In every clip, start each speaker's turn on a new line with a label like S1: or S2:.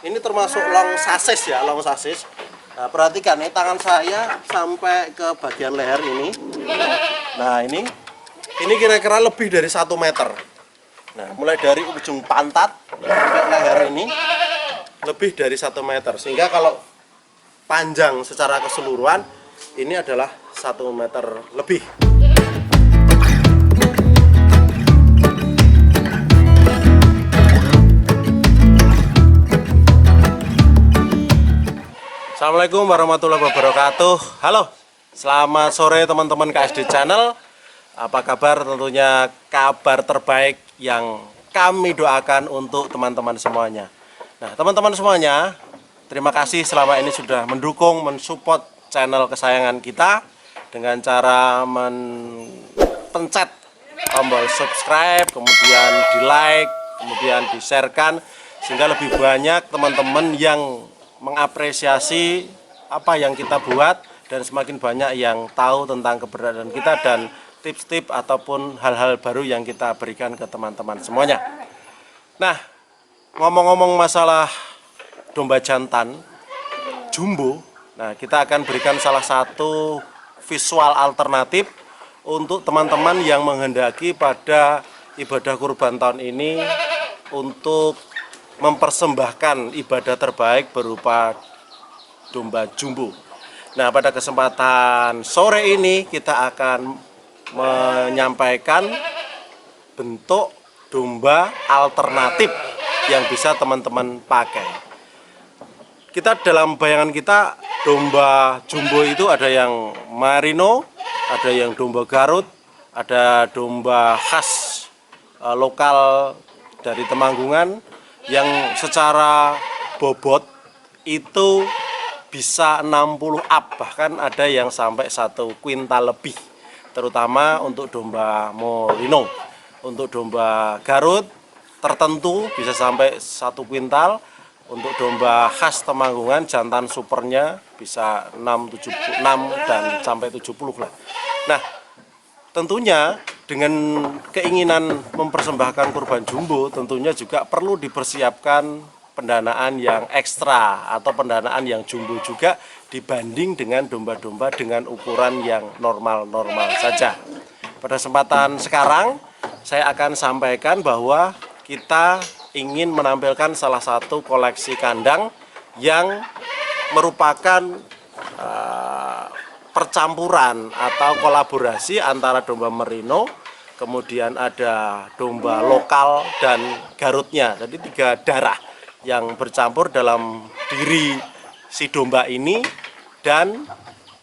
S1: Ini termasuk long sasis ya, long sasis. Nah, perhatikan nih tangan saya sampai ke bagian leher ini. Nah, ini kira-kira lebih dari 1 meter. Nah, mulai dari ujung pantat sampai leher ini lebih dari 1 meter. Sehingga kalau panjang secara keseluruhan ini adalah 1 meter lebih. Assalamualaikum warahmatullahi wabarakatuh. Halo, selamat sore teman-teman KSD Channel. Apa kabar? Tentunya kabar terbaik yang kami doakan untuk teman-teman semuanya. Nah, teman-teman semuanya, terima kasih selama ini sudah mendukung, mensupport channel kesayangan kita dengan cara mencet tombol subscribe, kemudian di like, kemudian di sharekan, sehingga lebih banyak teman-teman yang mengapresiasi apa yang kita buat dan semakin banyak yang tahu tentang keberadaan kita dan tips-tips ataupun hal-hal baru yang kita berikan ke teman-teman semuanya. Nah, ngomong-ngomong masalah domba jantan jumbo, nah kita akan berikan salah satu visual alternatif untuk teman-teman yang menghendaki pada ibadah kurban tahun ini untuk mempersembahkan ibadah terbaik berupa domba jumbo. Nah, pada kesempatan sore ini kita akan menyampaikan bentuk domba alternatif yang bisa teman-teman pakai. Kita dalam bayangan kita domba jumbo itu ada yang merino, ada yang domba Garut, ada domba khas lokal dari Temanggungan yang secara bobot itu bisa 60 up, bahkan ada yang sampai 1 kuintal lebih, terutama untuk domba merino. Untuk domba Garut tertentu bisa sampai 1 kuintal, untuk domba khas Temanggungan jantan supernya bisa 6 dan sampai 70 lah. Nah, tentunya dengan keinginan mempersembahkan kurban jumbo, tentunya juga perlu dipersiapkan pendanaan yang ekstra atau pendanaan yang jumbo juga dibanding dengan domba-domba dengan ukuran yang normal-normal saja. Pada kesempatan sekarang, saya akan sampaikan bahwa kita ingin menampilkan salah satu koleksi kandang yang merupakan percampuran atau kolaborasi antara domba merino, kemudian ada domba lokal dan Garutnya. Jadi 3 darah yang bercampur dalam diri si domba ini dan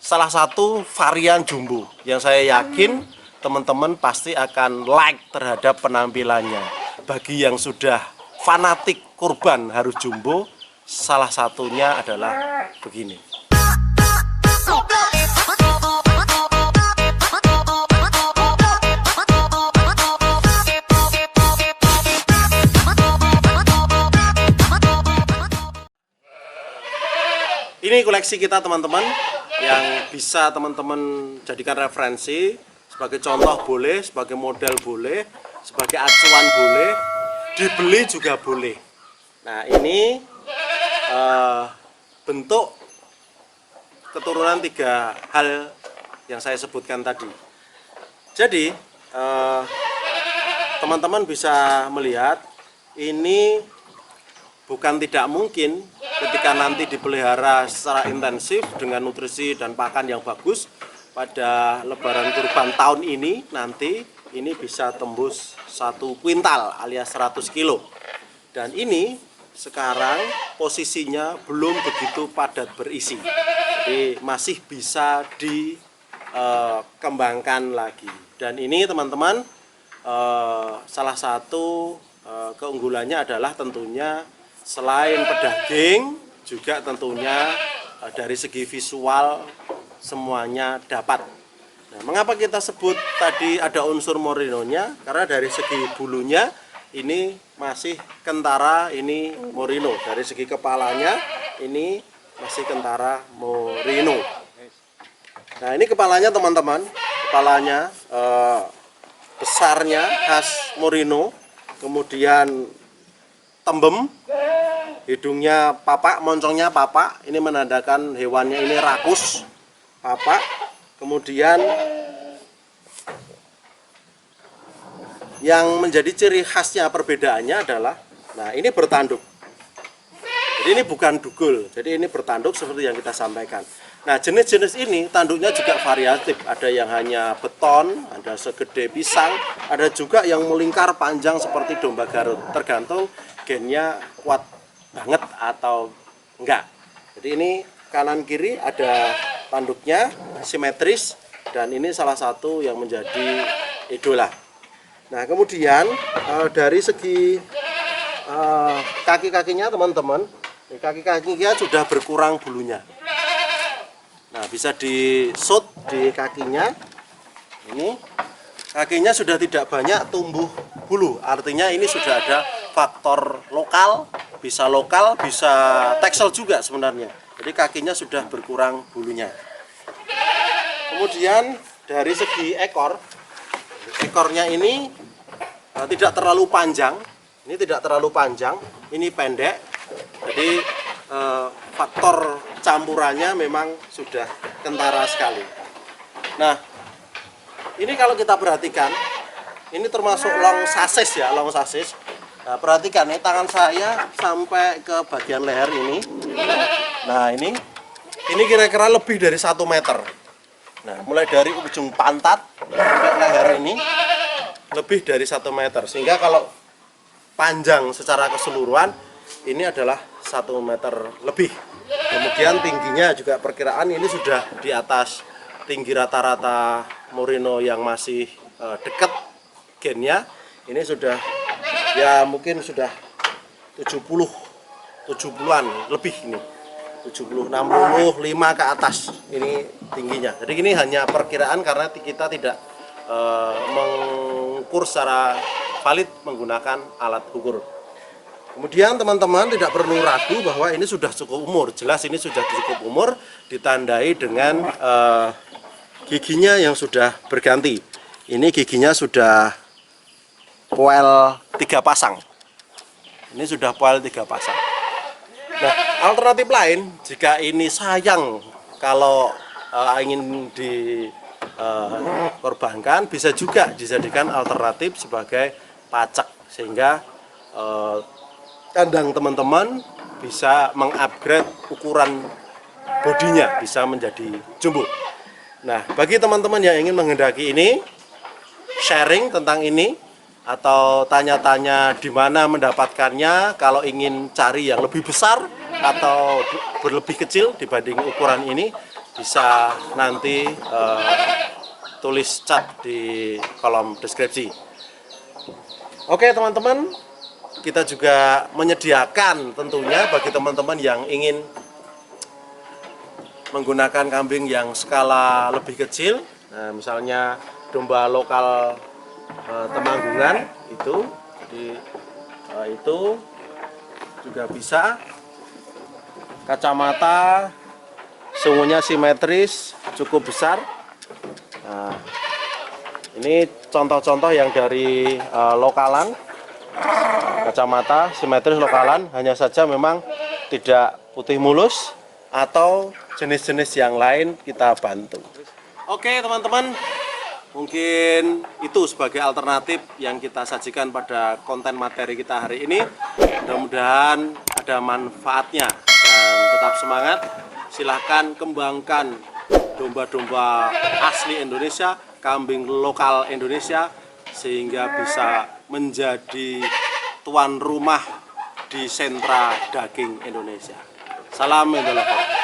S1: salah satu varian jumbo yang saya yakin teman-teman pasti akan like terhadap penampilannya. Bagi yang sudah fanatik kurban harus jumbo, salah satunya adalah begini. Ini koleksi kita teman-teman, yang bisa teman-teman jadikan referensi, sebagai contoh boleh, sebagai model boleh, sebagai acuan boleh, dibeli juga boleh. Nah, ini bentuk keturunan 3 hal yang saya sebutkan tadi. Jadi teman-teman bisa melihat ini bukan tidak mungkin ketika nanti dipelihara secara intensif dengan nutrisi dan pakan yang bagus, pada lebaran kurban tahun ini nanti ini bisa tembus 1 kuintal alias 100 kilo. Dan ini sekarang posisinya belum begitu padat berisi, jadi masih bisa dikembangkan lagi. Dan ini teman-teman, salah satu keunggulannya adalah tentunya selain pedaging, juga tentunya dari segi visual semuanya dapat. Nah, mengapa kita sebut tadi ada unsur merinonya? Karena dari segi bulunya ini masih kentara, ini merino. Dari segi kepalanya ini masih kentara merino. Nah, ini kepalanya teman-teman, kepalanya besarnya khas merino, kemudian tembem, hidungnya papak, moncongnya papak. Ini menandakan hewannya ini rakus, papak. Kemudian yang menjadi ciri khasnya perbedaannya adalah, nah ini bertanduk. Jadi ini bukan dugul, jadi ini bertanduk seperti yang kita sampaikan. Nah jenis-jenis ini tanduknya juga variatif. Ada yang hanya beton, ada segede pisang, ada juga yang melingkar panjang seperti domba Garut. Tergantung gennya kuat banget atau enggak. Jadi ini kanan kiri ada tanduknya simetris, dan ini salah satu yang menjadi idola. Nah kemudian dari segi kaki-kakinya teman-teman, kaki-kakinya sudah berkurang bulunya. Nah bisa di-shoot di kakinya. Ini kakinya sudah tidak banyak tumbuh bulu, artinya ini sudah ada faktor lokal, bisa teksel juga sebenarnya. Jadi kakinya sudah berkurang bulunya. Kemudian dari segi ekor, ekornya ini tidak terlalu panjang. Ini tidak terlalu panjang, ini pendek. Jadi faktor campurannya memang sudah kentara sekali. Nah, ini kalau kita perhatikan, ini termasuk long sasis ya, long sasis. Nah, perhatikan nih tangan saya sampai ke bagian leher ini. Nah, ini kira-kira lebih dari 1 meter. Nah, mulai dari ujung pantat sampai leher ini lebih dari 1 meter. Sehingga kalau panjang secara keseluruhan ini adalah 1 meter lebih. Kemudian tingginya juga perkiraan ini sudah di atas tinggi rata-rata Merino yang masih dekat gennya. Ini sudah ya mungkin sudah 70-an lebih ini. 70, 65 ke atas ini tingginya. Jadi ini hanya perkiraan karena kita tidak mengukur secara valid menggunakan alat ukur. Kemudian teman-teman tidak perlu ragu bahwa ini sudah cukup umur. Jelas ini sudah cukup umur, ditandai dengan giginya yang sudah berganti. Ini giginya sudah poel 3 pasang. Ini sudah poel 3 pasang. Nah, alternatif lain jika ini sayang kalau ingin dikorbankan, bisa juga dijadikan alternatif sebagai pacak, sehingga kandang teman-teman bisa mengupgrade ukuran bodinya, bisa menjadi jumbo. Nah, bagi teman-teman yang ingin menghendaki ini, sharing tentang ini, atau tanya-tanya di mana mendapatkannya, kalau ingin cari yang lebih besar atau berlebih kecil dibanding ukuran ini, bisa nanti tulis chat di kolom deskripsi. Oke teman-teman, kita juga menyediakan tentunya bagi teman-teman yang ingin menggunakan kambing yang skala lebih kecil. Nah, misalnya domba lokal Temanggungan itu, jadi itu juga bisa. Kacamata sungguhnya simetris, cukup besar. Nah, ini contoh-contoh yang dari lokalan. Kacamata simetris lokalan, hanya saja memang tidak putih mulus atau jenis-jenis yang lain kita bantu. Oke teman-teman, mungkin itu sebagai alternatif yang kita sajikan pada konten materi kita hari ini. Mudah-mudahan ada manfaatnya dan tetap semangat. Silahkan kembangkan domba-domba asli Indonesia, kambing lokal Indonesia, sehingga bisa menjadi tuan rumah di sentra daging Indonesia. Salam Indonesia.